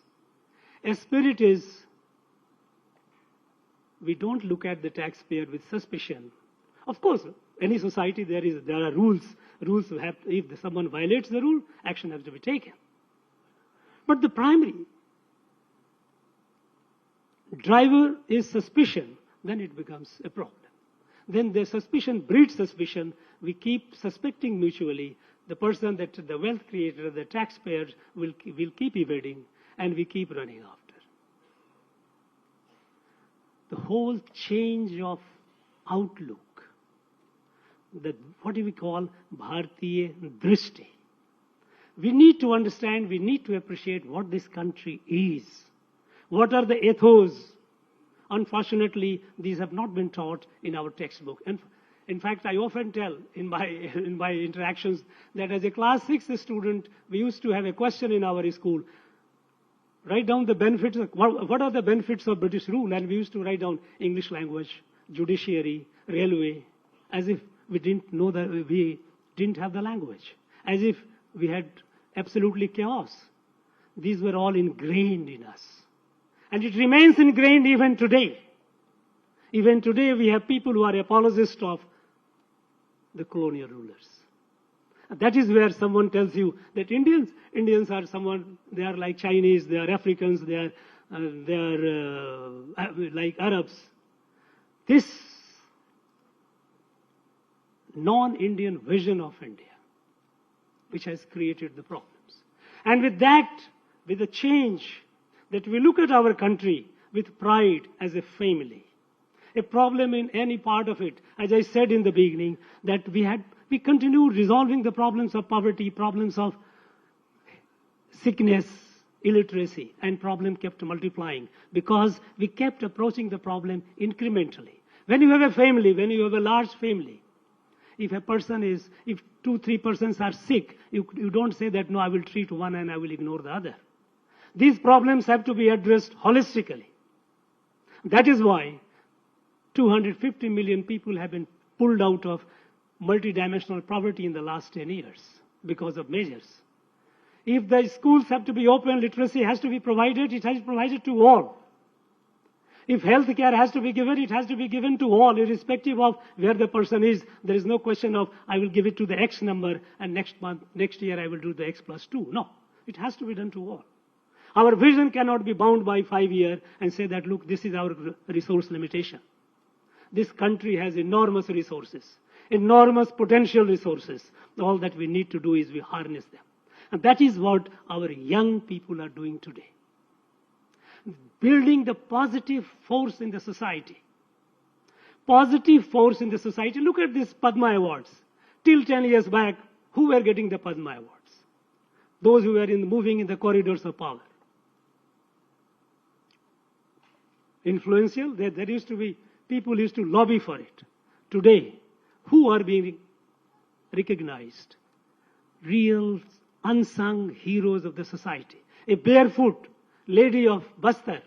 we don't look at the taxpayer with suspicion. Of course, any society there are rules. Rules have, if someone violates the rule, action has to be taken. But the primary driver is suspicion, then it becomes a problem. Then the suspicion breeds suspicion. We keep suspecting mutually. The person that the wealth creator, the taxpayer will keep evading, and we keep running after. The whole change of outlook, what do we call Bharatiya Drishti. We need to understand, we need to appreciate what this country is. What are the ethos Unfortunately, these have not been taught in our textbook. And in fact, I often tell in my interactions that as a class 6 student, we used to have a question in our school. Write down the benefits. What are the benefits of British rule? And we used to write down English language, judiciary, railway, as if we didn't know that we didn't have the language, as if we had absolutely chaos. These were all ingrained in us. And it remains ingrained even today. Even today we have people who are apologists of the colonial rulers. That is where someone tells you that Indians are someone, they are like Chinese, they are Africans, they are like Arabs. This non-Indian vision of India, which has created the problems. And with that, with the change, that we look at our country with pride as a family. A problem in any part of it, as I said in the beginning, that we continued resolving the problems of poverty, problems of sickness, illiteracy, and problem kept multiplying because we kept approaching the problem incrementally. When you have a family, when you have a large family, if 2-3 persons are sick, you don't say that, no, I will treat one and I will ignore the other. These problems have to be addressed holistically. That is why 250 million people have been pulled out of multidimensional poverty in the last 10 years because of measures. If the schools have to be open, literacy has to be provided, it has to be provided to all. If health care has to be given, it has to be given to all, irrespective of where the person is. There is no question of, I will give it to the X number and next year I will do the X plus 2. No, it has to be done to all. Our vision cannot be bound by 5 years and say that, look, this is our resource limitation. This country has enormous resources, enormous potential resources. All that we need to do is we harness them. And that is what our young people are doing today. Building the positive force in the society. Positive force in the society. Look at these Padma Awards. Till 10 years back, who were getting the Padma Awards? Those who were moving in the corridors of power. Influential, there used to be, people used to lobby for it. Today, who are being recognized? Real unsung heroes of the society. A barefoot lady of Bastar,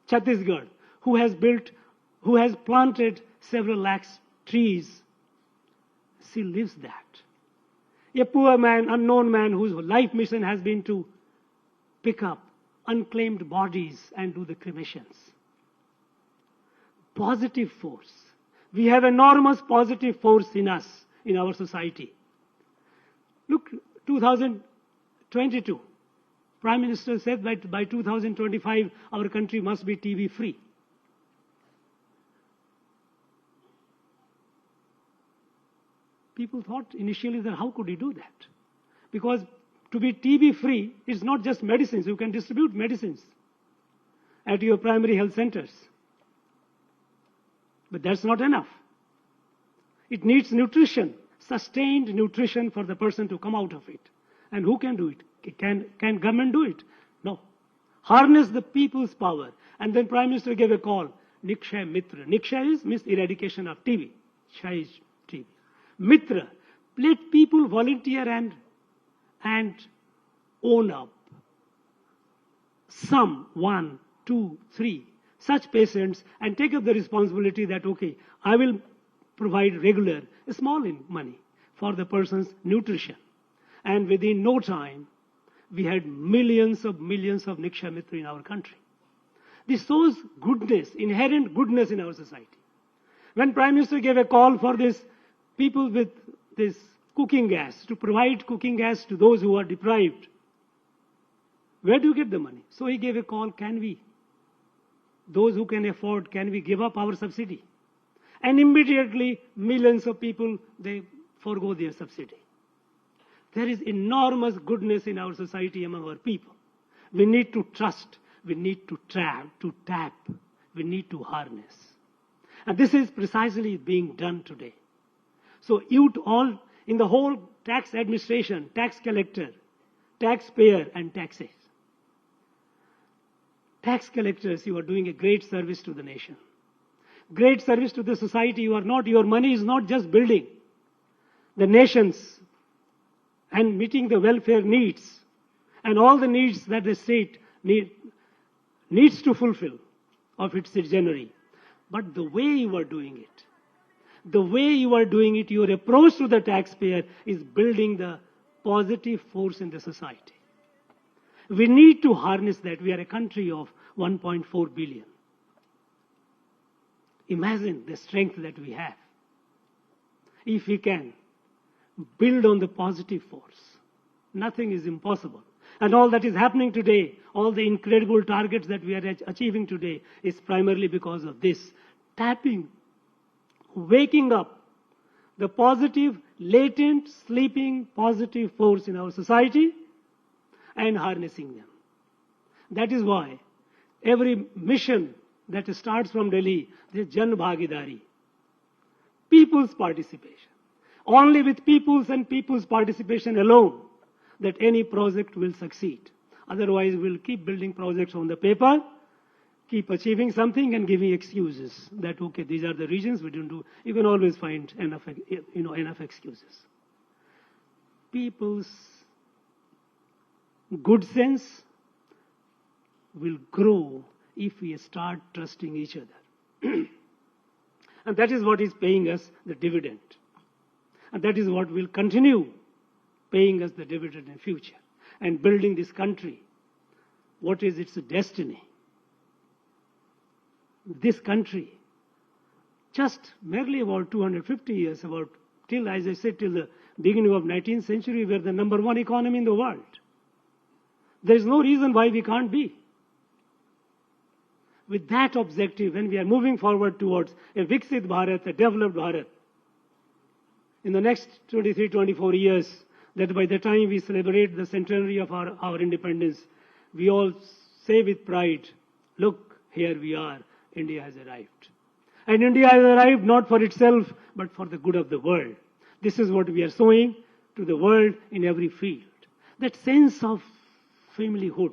Chhattisgarh, who has planted several lakhs trees. She lives that. A poor man, unknown man, whose life mission has been to pick up unclaimed bodies and do the cremations. Positive force. We have enormous positive force in us, in our society. Look, 2022. Prime Minister said that by 2025, our country must be TB free. People thought initially that how could he do that? Because to be TB free is not just medicines. You can distribute medicines at your primary health centers. But that's not enough. It needs nutrition, sustained nutrition for the person to come out of it. And who can do it? Can government do it? No. Harness the people's power. And then Prime Minister gave a call, Nikshay Mitra. Nikshay means eradication of TB. Kshay is TB. Mitra. Let people volunteer and own up. Some, 1, 2, 3, such patients and take up the responsibility that, okay, I will provide regular, small money for the person's nutrition. And within no time, we had millions of Nikshay Mitra in our country. This shows goodness, inherent goodness in our society. When Prime Minister gave a call for this people with this cooking gas, to provide cooking gas to those who are deprived, where do you get the money? So he gave a call, those who can afford, can we give up our subsidy? And immediately, millions of people, they forgo their subsidy. There is enormous goodness in our society among our people. We need to trust. We need to tap. We need to harness. And this is precisely being done today. So you all, in the whole tax administration, tax collector, taxpayer and taxes. tax collectors, you are doing a great service to the nation. Great service to the society. Your money is not just building the nations and meeting the welfare needs and all the needs that the state needs to fulfill of its citizenry. But the way you are doing it, your approach to the taxpayer is building the positive force in the society. We need to harness that. We are a country of 1.4 billion. Imagine the strength that we have. If we can build on the positive force, nothing is impossible. And all that is happening today, all the incredible targets that we are achieving today is primarily because of this. Tapping, waking up the positive, latent, sleeping, positive force in our society and harnessing them. That is why every mission that starts from Delhi, is Jan Bhagidari. People's participation. Only with people's and people's participation alone that any project will succeed. Otherwise, we'll keep building projects on the paper, keep achieving something and giving excuses that, okay, these are the reasons we didn't do. You can always find enough excuses. People's good sense will grow if we start trusting each other. And that is what is paying us the dividend. And that is what will continue paying us the dividend in future. And building this country, what is its destiny? This country, just merely about 250 years, till, as I said, till the beginning of 19th century, we were the #1 economy in the world. There is no reason why we can't be. With that objective, when we are moving forward towards a Viksit Bharat, a developed Bharat, in the next 23, 24 years, that by the time we celebrate the centenary of our independence, we all say with pride, look, here we are, India has arrived. And India has arrived not for itself, but for the good of the world. This is what we are showing to the world in every field. That sense of familyhood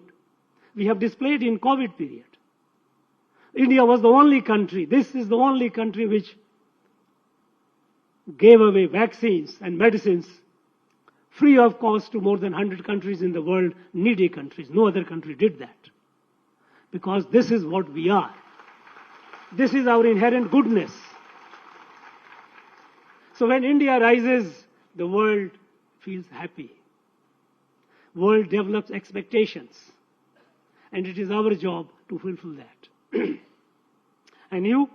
we have displayed in COVID period. India was the only country, this is the only country which gave away vaccines and medicines free of cost to more than 100 countries in the world, needy countries. No other country did that. Because this is what we are. This is our inherent goodness. So when India rises, the world feels happy. World develops expectations. And it is our job to fulfill that. And you,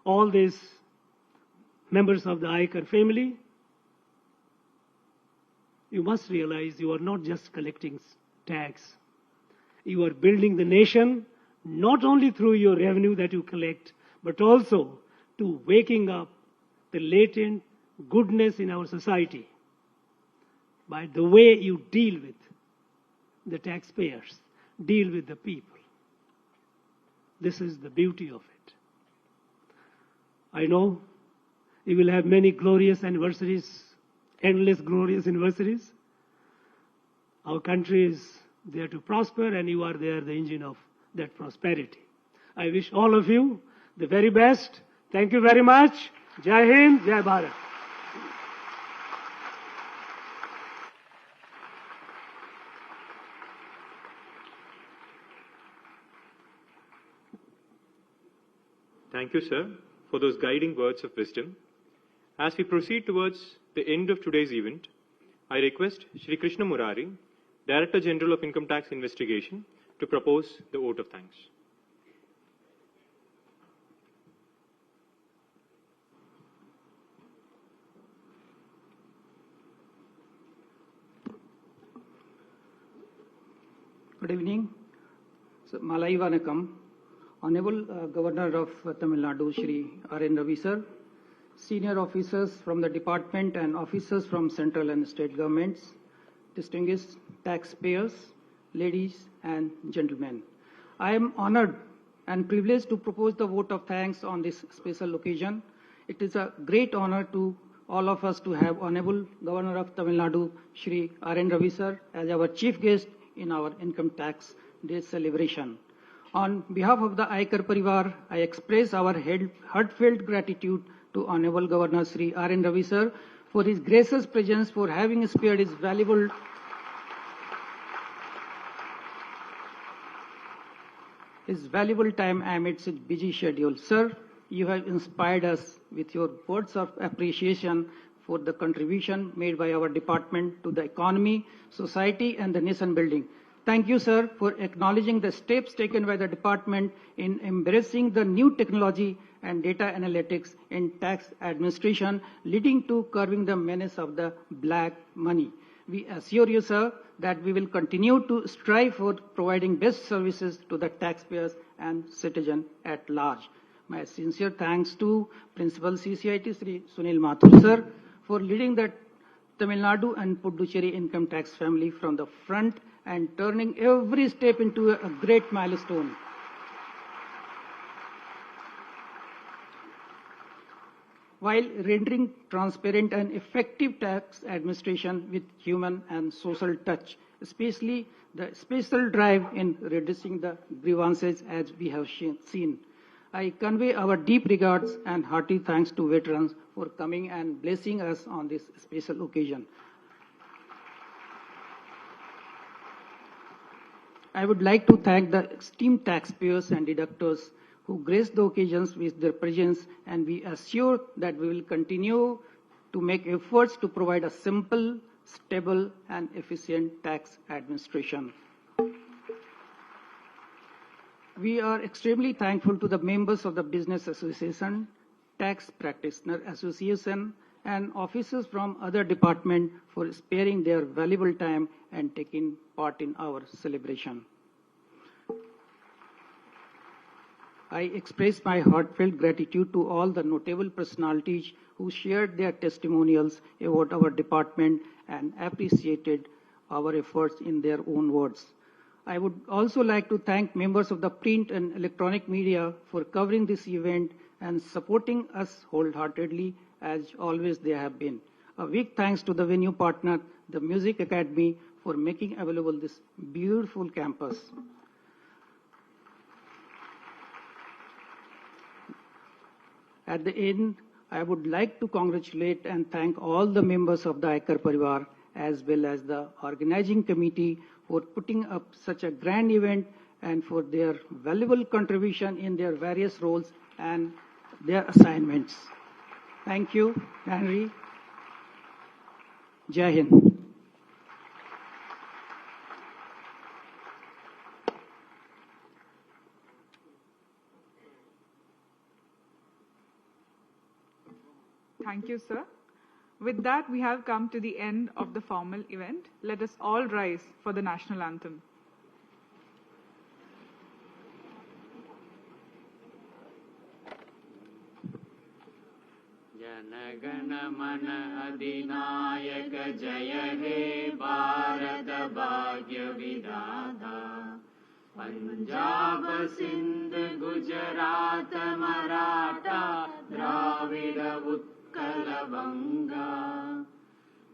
all these members of the Aikar family, you must realize you are not just collecting tax. You are building the nation not only through your revenue that you collect, but also to waking up the latent goodness in our society by the way you deal with the taxpayers, deal with the people. This is the beauty of it. I know you will have many glorious anniversaries, endless glorious anniversaries. Our country is there to prosper, and you are there, the engine of that prosperity. I wish all of you the very best. Thank you very much. Jai Hind, Jai Bharat. Thank you, sir, for those guiding words of wisdom. As we proceed towards the end of today's event, I request Shri Krishna Murari, Director General of Income Tax Investigation, to propose the vote of thanks. Good evening. So, Malai Vanakam, Honorable Governor of Tamil Nadu, Shri R.N. Ravi sir, senior officers from the department and officers from central and state governments, distinguished taxpayers, ladies and gentlemen. I am honored and privileged to propose the vote of thanks on this special occasion. It is a great honor to all of us to have Honorable Governor of Tamil Nadu, Shri R.N. Ravi sir, as our chief guest in our income tax day celebration. On behalf of the Aikar Parivar, I express our heartfelt gratitude to Honorable Governor Sri R.N. Ravi sir for his gracious presence, for having spared his valuable time amidst his busy schedule. Sir, you have inspired us with your words of appreciation for the contribution made by our department to the economy, society, and the nation building. Thank you, sir, for acknowledging the steps taken by the department in embracing the new technology and data analytics in tax administration, leading to curbing the menace of the black money. We assure you, sir, that we will continue to strive for providing best services to the taxpayers and citizens at large. My sincere thanks to Principal CCIT Sri Sunil Mathur, sir, for leading the Tamil Nadu and Puducherry income tax family from the front and turning every step into a great milestone. While rendering transparent and effective tax administration with human and social touch, especially the special drive in reducing the grievances as we have seen. I convey our deep regards and hearty thanks to veterans for coming and blessing us on this special occasion. I would like to thank the esteemed taxpayers and deductors who graced the occasions with their presence, and we assure that we will continue to make efforts to provide a simple, stable, and efficient tax administration. We are extremely thankful to the members of the Business Association, Tax Practitioner Association, and officers from other departments for sparing their valuable time and taking part in our celebration. I express my heartfelt gratitude to all the notable personalities who shared their testimonials about our department and appreciated our efforts in their own words. I would also like to thank members of the print and electronic media for covering this event and supporting us wholeheartedly, as always they have been. A big thanks to the venue partner, the Music Academy, for making available this beautiful campus. At the end, I would like to congratulate and thank all the members of the Aikar Parivar as well as the organizing committee for putting up such a grand event and for their valuable contribution in their various roles and their assignments. Thank you, Henry. Jai Hind. Thank you, sir. With that, we have come to the end of the formal event. Let us all rise for the national anthem. Janagana mana adinayaka jaya he Bharata bhagya vidhata Punjab Sindh Gujarat Maratha Dravida Utkala Vanga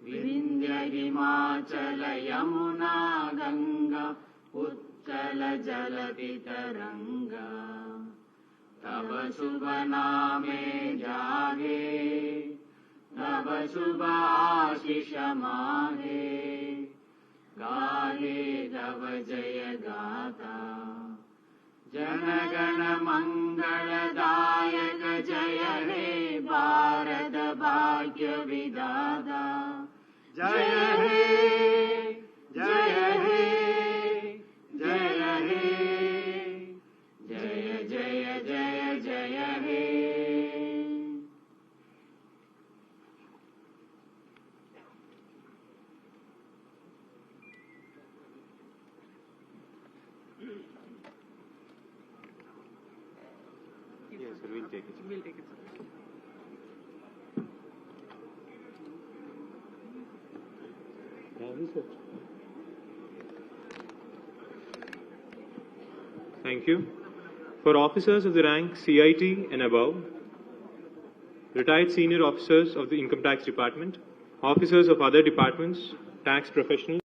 Vindhya Himachala Yamuna Ganga Utkala Jaladi Taranga तब शुभ नामे जागे तब शुभ आशीष मागे गाहे तब जय गाता जनगण मंगलदायक जय हे भारत भाग्य विधाता जय हे जय हे जय हे जय जय जय जय हे Yes, sir, we'll take it. We'll take it, sir. Thank you. For officers of the rank CIT and above, retired senior officers of the Income Tax Department, officers of other departments, tax professionals,